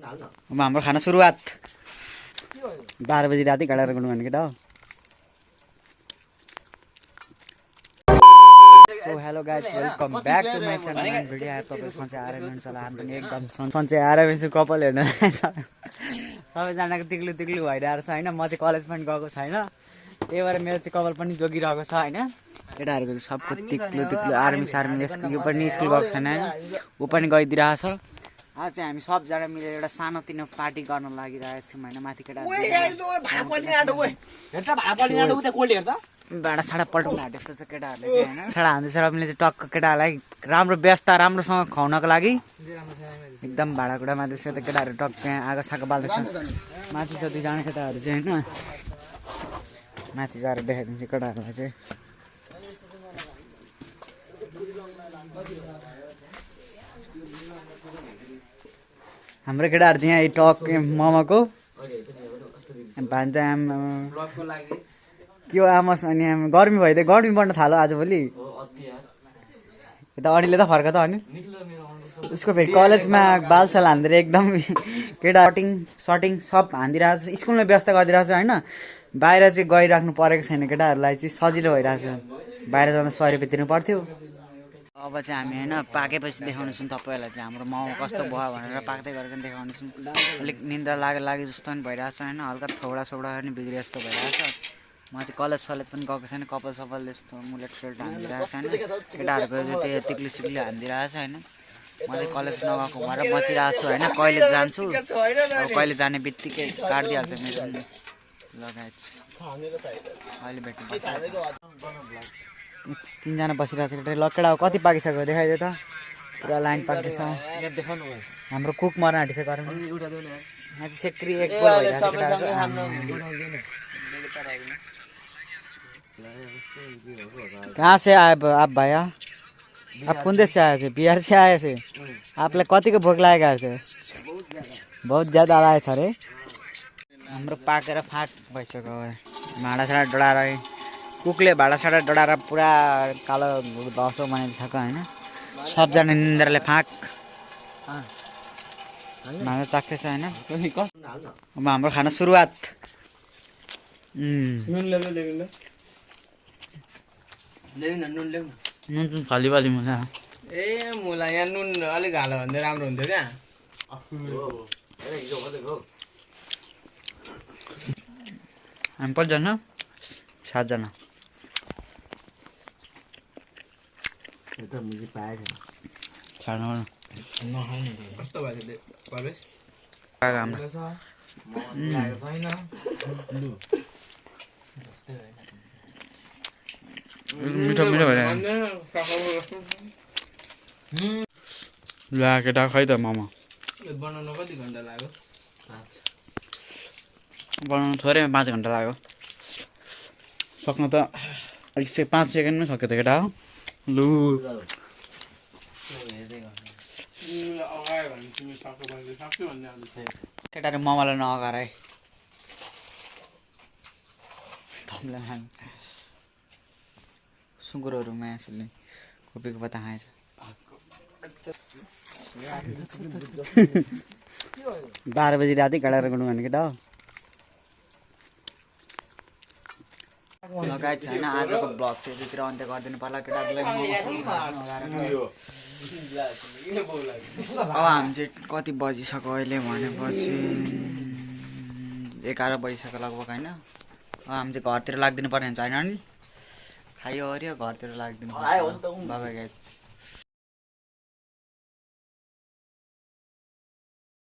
अब हाम्रो खाना सुरुवात 12 बजी राति गाडेर गर्नु भने केटा हो। So hello guys, welcome back to my channel and video. आएर तपाईँ सन्चै आएर हुनुहुन्छ होला। हामी पनि एकदम सन्चै आएर फेरि कपाल हेर्न सबैजनाको तिक्लु तिक्लु भइरहेको छ होइन। म चाहिँ कलेज पनि गएको छैन, त्यही भएर मेरो चाहिँ कपाल पनि जोगिरहेको छ होइन। केटाहरूको चाहिँ सबको तिक्लु तिक्लु आर्मी सार्मी यो पनि स्कुल गएको छैन होइन, ऊ पनि गइदिरहेको छ। आज चाहिँ हामी सबजना मिलेर एउटा सानोतिनो पार्टी गर्न लागिरहेको छौँ होइन। माथि केटाहरू भाँडा साडा पल्टाउनु आँट यस्तो छ केटाहरूले चाहिँ होइन। साडा हान्दैछ र मैले चाहिँ टक्क केटाहरूलाई राम्रो व्यवस्था राम्रोसँग खुवाउनको लागि एकदम भाँडाकुँडा मार्दैछ। त केटाहरू टक्क त्यहाँ आगो सागो बाल्दैछ। माथि छ दुईजना केटाहरू चाहिँ होइन, माथि गएर देखाइदिन्छु केटाहरूलाई चाहिँ। हाम्रो केटाहरू चाहिँ यहाँ टक्क मोमोको भान्जा त्यो आमा अनि गर्मी भइदियो, गर्मी बढ्न थाल्यो आजभोलि। यता अनिले त फर्क त अनि उसको फेरि कलेजमा बालसाल हान्दिएर एकदम केटा सटिङ सब हानिदिरहेको छ। स्कुलमा व्यवस्था गरिदिरहेको छ होइन। बाहिर चाहिँ गइराख्नु परेको छैन, केटाहरूलाई चाहिँ सजिलो भइरहेको छ। बाहिर जाँदा 100 रुपियाँ तिर्नु पर्थ्यो। अब चाहिँ हामी होइन पाकेपछि देखाउनेछौँ तपाईँहरूलाई चाहिँ हाम्रो मोमो कस्तो भयो भनेर पाक्दै गरेर देखाउनेछौँ। अलिक निन्द्रा लागे जस्तो पनि भइरहेको छ होइन, हल्का थोडा सोडा पनि बिग्रियो जस्तो भइरहेको छ। म चाहिँ कलेज सलेज पनि गएको छैन, कपाल सपाल यस्तो मुलेट सुलेट हानिदिरहेको छ होइन। केटाहरूको चाहिँ त्यो टिक्ली सिक्ली हानिदिरहेको छ होइन। म चाहिँ कलेज नगएको भएर बसिरहेको छु होइन। कहिले जान्छु अब कहिले जाने बित्तिकै काटिदिइहाल्छ मेरो लगायत। अहिले भेट्नु तिनजना बसिरहेको छ। लकेडा कति पाकिसक्यो देखाइदियो त, पुरा लाइन पाक्दैछ। हाम्रो कुक मर्न आँटिसक्यो। यहाँ चाहिँ सेक्री एक गोल भइरहेको छ। कहाँ से आए आप भैया? आप कौन देश से आए थे? बिहार से आए थे। आपलाई कतिको भोक लागेको छ? बहुत ज्यादा आए छ अरे। हाम्रो पाकेर फाट भइसक्यो। भाँडासाँडा डढाएर कुकले भाँडासाँडा डढाएर पुरा कालो दसो बनाइसक्यो होइन। सबजना निन्द्राले फाँक भाँडा चाख्दैछ होइन। अब हाम्रो खाना सुरुवात। नुन खाली बाली मुला ए मुला यहाँ नुन अलिक हाल्यो भने राम्रो हुन्थ्यो क्या। हामी 5 जना 7 जना मिठो मिठो ला केटा खै त मोमो बनाउनु कति घन्टा लाग्यो? बनाउनु थोरै 5 घन्टा लाग्यो। सक्नु त अलिक 5 सेकेन्डमै सक्यो त केटा हो। लु केटाहरू मोमोलाई नअगाएर है सुँगुरहरूमा यसले कोपीको पत्ता खाएछ। 12 बजी राति गाडेर गर्नु भने केटा हो। लगायत छैन आजको ब्लग चाहिँ यतितिर अन्त्य गरिदिनु पर्ला केटाहरूलाई। अब हामी चाहिँ कति बजिसक्यो अहिले भनेपछि 11 बजिसक्यो लगभग होइन। अब हामी चाहिँ घरतिर लाग्दिनु पर्ने हुन्छ होइन नि। खायो ओऱ्यो घरतिर लाग्दिनु पर्छ। बाबा गाइस।